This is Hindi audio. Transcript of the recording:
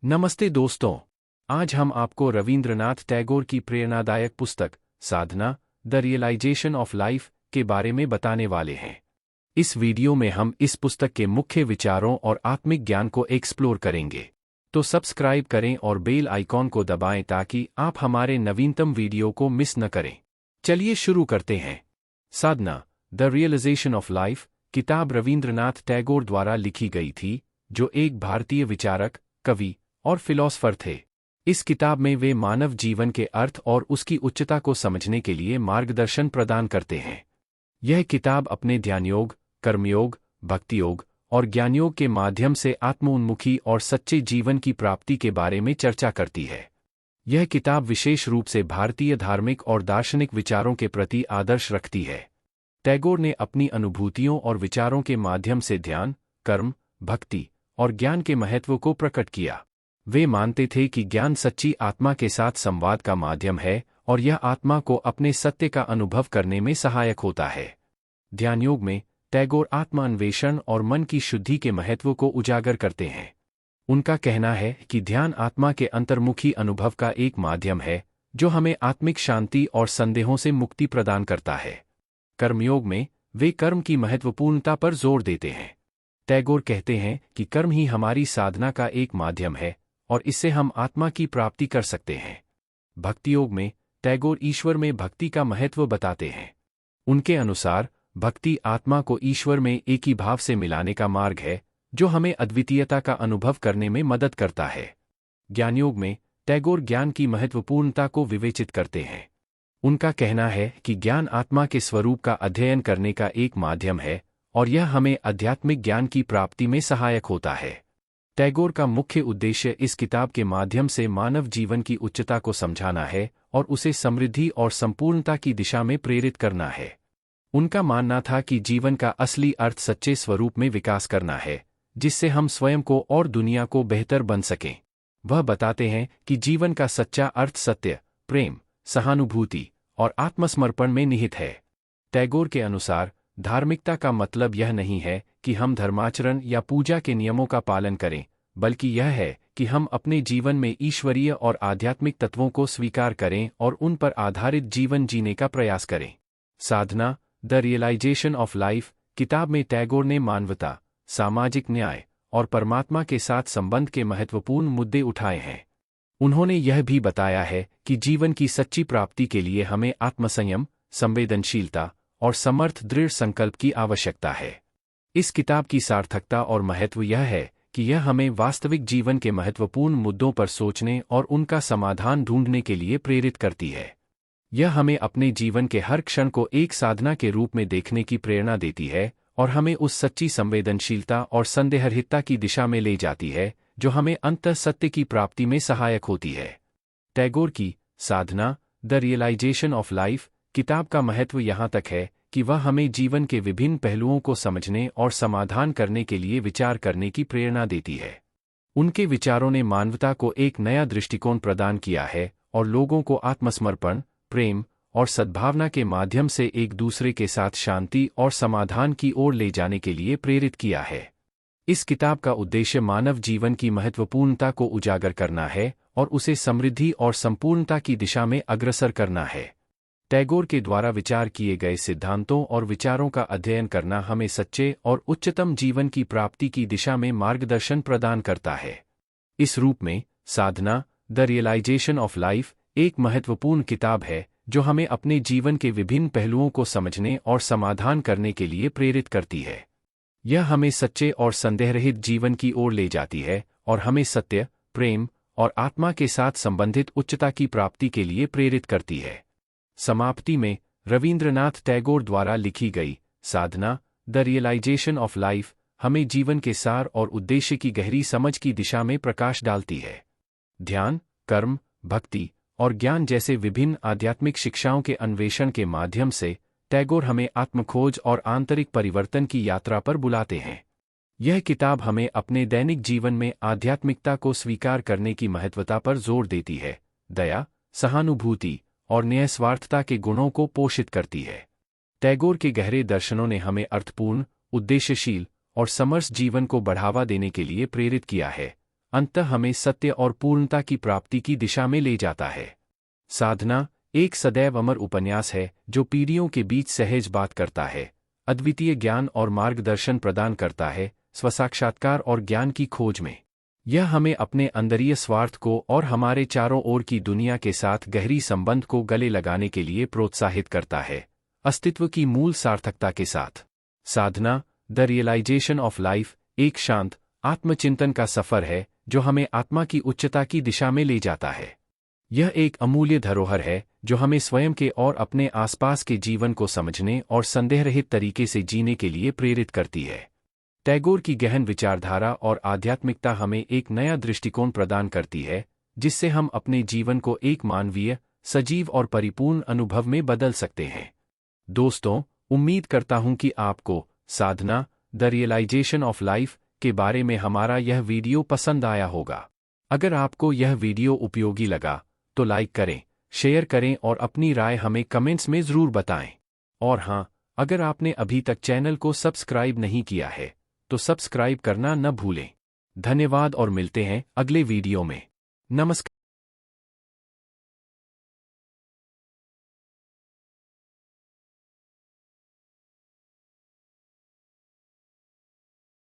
नमस्ते दोस्तों। आज हम आपको रवींद्रनाथ टैगोर की प्रेरणादायक पुस्तक साधना द रियलाइजेशन ऑफ लाइफ के बारे में बताने वाले हैं। इस वीडियो में हम इस पुस्तक के मुख्य विचारों और आत्मिक ज्ञान को एक्सप्लोर करेंगे। तो सब्सक्राइब करें और बेल आइकॉन को दबाएं ताकि आप हमारे नवीनतम वीडियो को मिस न करें। चलिए शुरू करते हैं। साधना द रियलाइजेशन ऑफ लाइफ किताब रवींद्रनाथ टैगोर द्वारा लिखी गई थी, जो एक भारतीय विचारक, कवि और फिलॉसफर थे। इस किताब में वे मानव जीवन के अर्थ और उसकी उच्चता को समझने के लिए मार्गदर्शन प्रदान करते हैं। यह किताब अपने ध्यानयोग, कर्मयोग, भक्तियोग और ज्ञानयोग के माध्यम से आत्मोन्मुखी और सच्चे जीवन की प्राप्ति के बारे में चर्चा करती है। यह किताब विशेष रूप से भारतीय धार्मिक और दार्शनिक विचारों के प्रति आदर्श रखती है। टैगोर ने अपनी अनुभूतियों और विचारों के माध्यम से ध्यान, कर्म, भक्ति और ज्ञान के महत्व को प्रकट किया। वे मानते थे कि ज्ञान सच्ची आत्मा के साथ संवाद का माध्यम है और यह आत्मा को अपने सत्य का अनुभव करने में सहायक होता है। ध्यानयोग में टैगोर आत्मान्वेषण और मन की शुद्धि के महत्व को उजागर करते हैं। उनका कहना है कि ध्यान आत्मा के अंतर्मुखी अनुभव का एक माध्यम है, जो हमें आत्मिक शांति और संदेहों से मुक्ति प्रदान करता है। कर्मयोग में वे कर्म की महत्वपूर्णता पर जोर देते हैं। टैगोर कहते हैं कि कर्म ही हमारी साधना का एक माध्यम है और इससे हम आत्मा की प्राप्ति कर सकते हैं। भक्तियोग में टैगोर ईश्वर में भक्ति का महत्व बताते हैं। उनके अनुसार भक्ति आत्मा को ईश्वर में एक ही भाव से मिलाने का मार्ग है, जो हमें अद्वितीयता का अनुभव करने में मदद करता है। ज्ञानयोग में टैगोर ज्ञान की महत्वपूर्णता को विवेचित करते हैं। उनका कहना है कि ज्ञान आत्मा के स्वरूप का अध्ययन करने का एक माध्यम है और यह हमें आध्यात्मिक ज्ञान की प्राप्ति में सहायक होता है। टैगोर का मुख्य उद्देश्य इस किताब के माध्यम से मानव जीवन की उच्चता को समझाना है और उसे समृद्धि और संपूर्णता की दिशा में प्रेरित करना है। उनका मानना था कि जीवन का असली अर्थ सच्चे स्वरूप में विकास करना है, जिससे हम स्वयं को और दुनिया को बेहतर बन सकें। वह बताते हैं कि जीवन का सच्चा अर्थ सत्य, प्रेम, सहानुभूति और आत्मसमर्पण में निहित है। टैगोर के अनुसार धार्मिकता का मतलब यह नहीं है कि हम धर्माचरण या पूजा के नियमों का पालन करें, बल्कि यह है कि हम अपने जीवन में ईश्वरीय और आध्यात्मिक तत्वों को स्वीकार करें और उन पर आधारित जीवन जीने का प्रयास करें। साधना द रियलाइजेशन ऑफ लाइफ किताब में टैगोर ने मानवता, सामाजिक न्याय और परमात्मा के साथ संबंध के महत्वपूर्ण मुद्दे उठाए हैं। उन्होंने यह भी बताया है कि जीवन की सच्ची प्राप्ति के लिए हमें आत्मसंयम, संवेदनशीलता और समर्थ दृढ़ संकल्प की आवश्यकता है। इस किताब की सार्थकता और महत्व यह है कि यह हमें वास्तविक जीवन के महत्वपूर्ण मुद्दों पर सोचने और उनका समाधान ढूंढने के लिए प्रेरित करती है। यह हमें अपने जीवन के हर क्षण को एक साधना के रूप में देखने की प्रेरणा देती है और हमें उस सच्ची संवेदनशीलता और संदेहरहितता की दिशा में ले जाती है, जो हमें अंततः सत्य की प्राप्ति में सहायक होती है। टैगोर की साधना द रियलाइजेशन ऑफ लाइफ किताब का महत्व यहाँ तक है कि वह हमें जीवन के विभिन्न पहलुओं को समझने और समाधान करने के लिए विचार करने की प्रेरणा देती है। उनके विचारों ने मानवता को एक नया दृष्टिकोण प्रदान किया है और लोगों को आत्मसमर्पण, प्रेम और सद्भावना के माध्यम से एक दूसरे के साथ शांति और समाधान की ओर ले जाने के लिए प्रेरित किया है। इस किताब का उद्देश्य मानव जीवन की महत्वपूर्णता को उजागर करना है और उसे समृद्धि और संपूर्णता की दिशा में अग्रसर करना है। टैगोर के द्वारा विचार किए गए सिद्धांतों और विचारों का अध्ययन करना हमें सच्चे और उच्चतम जीवन की प्राप्ति की दिशा में मार्गदर्शन प्रदान करता है। इस रूप में साधना द रियलाइजेशन ऑफ लाइफ एक महत्वपूर्ण किताब है, जो हमें अपने जीवन के विभिन्न पहलुओं को समझने और समाधान करने के लिए प्रेरित करती है। यह हमें सच्चे और संदेहरहित जीवन की ओर ले जाती है और हमें सत्य, प्रेम और आत्मा के साथ संबंधित उच्चता की प्राप्ति के लिए प्रेरित करती है। समाप्ति में रवींद्रनाथ टैगोर द्वारा लिखी गई साधना द रियलाइजेशन ऑफ लाइफ हमें जीवन के सार और उद्देश्य की गहरी समझ की दिशा में प्रकाश डालती है। ध्यान, कर्म, भक्ति और ज्ञान जैसे विभिन्न आध्यात्मिक शिक्षाओं के अन्वेषण के माध्यम से टैगोर हमें आत्मखोज और आंतरिक परिवर्तन की यात्रा पर बुलाते हैं। यह किताब हमें अपने दैनिक जीवन में आध्यात्मिकता को स्वीकार करने की महत्वता पर जोर देती है, दया, सहानुभूति और निस्वार्थता के गुणों को पोषित करती है। टैगोर के गहरे दर्शनों ने हमें अर्थपूर्ण, उद्देश्यशील और समरस जीवन को बढ़ावा देने के लिए प्रेरित किया है, अंततः हमें सत्य और पूर्णता की प्राप्ति की दिशा में ले जाता है। साधना एक सदैव अमर उपन्यास है जो पीढ़ियों के बीच सहज बात करता है, अद्वितीय ज्ञान और मार्गदर्शन प्रदान करता है, स्वसाक्षात्कार और ज्ञान की खोज में। यह हमें अपने अंदरीय स्वार्थ को और हमारे चारों ओर की दुनिया के साथ गहरी संबंध को गले लगाने के लिए प्रोत्साहित करता है, अस्तित्व की मूल सार्थकता के साथ। साधना द रियलाइजेशन ऑफ लाइफ एक शांत आत्मचिंतन का सफर है जो हमें आत्मा की उच्चता की दिशा में ले जाता है। यह एक अमूल्य धरोहर है जो हमें स्वयं के और अपने आसपास के जीवन को समझने और संदेहरहित तरीके से जीने के लिए प्रेरित करती है। टैगोर की गहन विचारधारा और आध्यात्मिकता हमें एक नया दृष्टिकोण प्रदान करती है जिससे हम अपने जीवन को एक मानवीय, सजीव और परिपूर्ण अनुभव में बदल सकते हैं। दोस्तों, उम्मीद करता हूं कि आपको साधना द रियलाइजेशन ऑफ लाइफ के बारे में हमारा यह वीडियो पसंद आया होगा। अगर आपको यह वीडियो उपयोगी लगा तो लाइक करें, शेयर करें और अपनी राय हमें कमेंट्स में ज़रूर बताएं। और हाँ, अगर आपने अभी तक चैनल को सब्सक्राइब नहीं किया है तो सब्सक्राइब करना न भूलें। धन्यवाद और मिलते हैं अगले वीडियो में। नमस्कार।